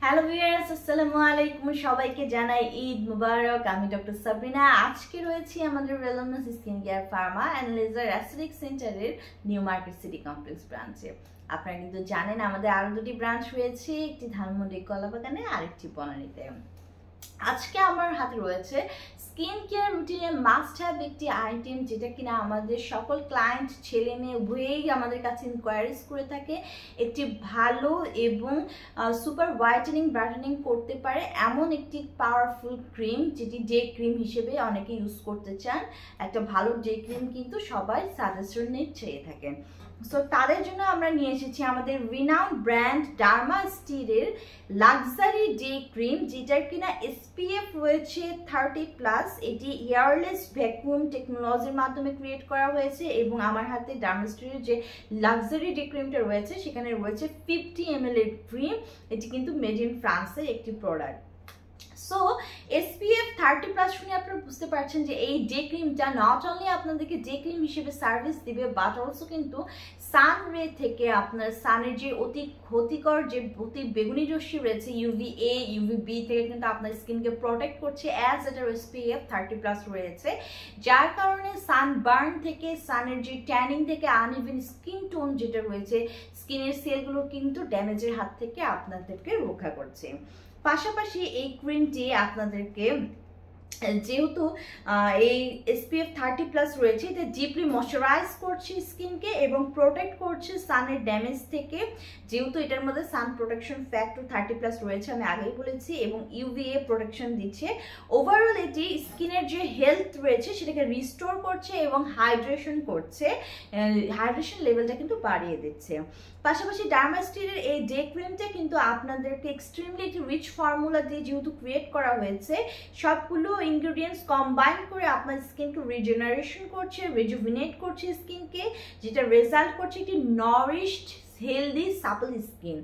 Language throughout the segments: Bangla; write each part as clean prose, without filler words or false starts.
হ্যালো ভিউয়ার্স, আসসালামু আলাইকুম। সবাইকে জানাই ঈদ মুবারক। আমি ডক্টর সাবরিনা। আজকে রয়েছি আমাদের wellness skin care pharma and laser aesthetic সেন্টারের নিউ মার্কেট সিটি কমপ্লেক্স ব্রাঞ্চে। আপনারা কিন্তু জানেন আমাদের আরো দুটি ব্রাঞ্চ রয়েছে, একটি ধানমন্ডি কলাবাগানে আর একটি বনানীতে। আজকে আমার হাতে রয়েছে স্কিন কেয়ার রুটিনে মাস্ট হ্যাভ একটি আইটেম, যেটা কিনা আমাদের সকল ক্লায়েন্ট ছেলে মেয়ে উভয়েই আমাদের কাছে ইনকোয়ারিজ করে থাকে। একটি ভালো এবং সুপার হোয়াইটেনিং ব্রাইটেনিং করতে পারে এমন একটি পাওয়ারফুল ক্রিম, যেটি ডে ক্রিম হিসেবে অনেকে ইউজ করতে চান। একটা ভালো ডে ক্রিম কিন্তু সবাই সাজেশনে চেয়ে থাকেন। সো তাদের জন্য আমরা নিয়ে এসেছি আমাদের রিনাউন্ড ব্র্যান্ড ডার্মাস্টিরের লাক্সারি ডে ক্রিম, যেটার কিনা SPF রয়েছে 30+। এটি এয়ারলেস ভ্যাকুয়াম টেকনোলজির মাধ্যমে ক্রিয়েট করা হয়েছে এবং আমার হাতে ডার্মাস্টিরের যে লাক্সারি ডে ক্রিমটা রয়েছে সেখানে রয়েছে 50 ml এর ক্রিম। এটি কিন্তু মেড ইন ফ্রান্সের একটি প্রোডাক্ট। সো SPF 30+ শুনে আপনারা বুঝতে পারছেন যে এই ডে ক্রিমটা নট অনলি আপনাদেরকে ডে ক্রিম হিসেবে সার্ভিস দিবে, বাট অলসো কিন্তু সান রে থেকে আপনার সানের যে অতি ক্ষতিকর যে অতি বেগুনি রশ্মি রয়েছে UVA UVB থেকে কিন্তু আপনার স্কিনকে প্রোটেক্ট করছে, অ্যাজ এটার SPF 30+ রয়েছে, যার কারণে সানবার্ন থেকে, সানের যে ট্যানিং থেকে, আনইভেন স্কিন টোন যেটা রয়েছে, স্কিনের সেলগুলো কিন্তু ড্যামেজের হাত থেকে আপনাদেরকে রক্ষা করছে। পাশাপাশি এই ক্রিমটি আপনাদেরকে যেহেতু এই SPF 30+ রয়েছে, এটা ডিপলি ময়শ্চারাইজ করছে স্কিনকে এবং প্রোটেক্ট করছে সানের ড্যামেজ থেকে। যেহেতু এটার মধ্যে সান প্রোটেকশন ফ্যাক্টর 30+ রয়েছে, আমি আগেই বলেছি, এবং UVA প্রোটেকশন দিচ্ছে। ওভারঅল এটি স্কিনের যে হেলথ রয়েছে সেটাকে রিস্টোর করছে এবং হাইড্রেশন করছে, হাইড্রেশন লেভেলটা কিন্তু বাড়িয়ে দিচ্ছে। পাশাপাশি ডার্মাস্টিরের এই ডে ক্রিমটা কিন্তু আপনাদেরকে এক্সট্রিমলি একটি রিচ ফর্মুলা দিয়ে যেহেতু ক্রিয়েট করা হয়েছে, সবগুলো ইনগ্রেডিয়েন্টস কম্বাইন করে আপনার স্কিনকে রিজেনারেশন করছে, রিজুভিনেট করছে স্কিনকে, যেটা রেজাল্ট করছে একটি নরিশড হেলদি সাপল স্কিন।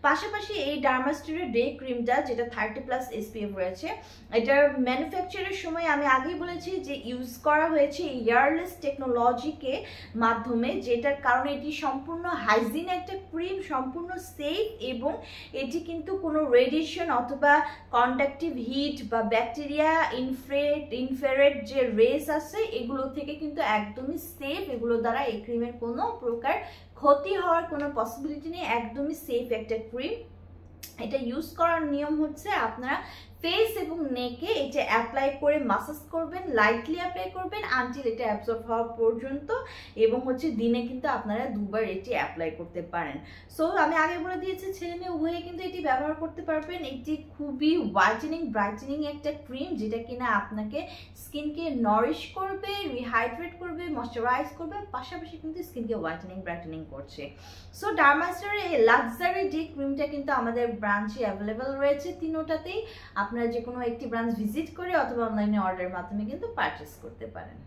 পাশাপাশি এই ডার্মাস্টিরের ডে ক্রিমটা যেটা 30+ SPF রয়েছে, এটার ম্যানুফ্যাকচারের সময় আমি আগেই বলেছি যে ইউজ করা হয়েছে এয়ারলেস টেকনোলজিকে মাধ্যমে, যেটার কারণে এটি সম্পূর্ণ হাইজিন একটা ক্রিম, সম্পূর্ণ সেফ, এবং এটি কিন্তু কোনো রেডিয়েশন অথবা কন্ডাক্টিভ হিট বা ব্যাকটেরিয়া ইনফ্রারেড যে রেস আছে এগুলো থেকে কিন্তু একদমই সেফ। এগুলো দ্বারা এই ক্রিমের কোনো প্রকার ক্ষতি হওয়ার কোনো পসিবিলিটি নেই, একদমই সেফ একটা ক্রিম। এটা ইউজ করার নিয়ম হচ্ছে আপনারা ফেস এবং নেকে এটা অ্যাপ্লাই করে মাসাজ করবেন, লাইটলি অ্যাপ্লাই করবেন আনটিল এটা অ্যাবজর্ব হওয়া পর্যন্ত, এবং দিনে কিন্তু আপনারা 2বার এটি অ্যাপ্লাই করতে পারেন। সো আমি আগে বলে দিয়েছি ছেলে মেয়ে উভয়ে কিন্তু এটি ব্যবহার করতে পারবেন। এটি খুবই হোয়াইটেনিং ব্রাইটেনিং একটা ক্রিম, যেটা কিনা আপনাকে স্কিনকে নরিশ করবে, রিহাইড্রেট করবে, ময়শ্চারাইজ করবে, পাশাপাশি কিন্তু স্কিনকে হোয়াইটেনিং ব্রাইটেনিং করছে। সো ডার্মাস্টারের এই লাক্সারি ডে ক্রিমটা কিন্তু আমাদের ব্রাঞ্চে অ্যাভেলেবেল রয়েছে তিনোটাতেই। আপনারা যে কোনো একটি ব্রাঞ্চ ভিজিট করে অথবা অনলাইনে অর্ডারের মাধ্যমে কিন্তু পারচেস করতে পারেন।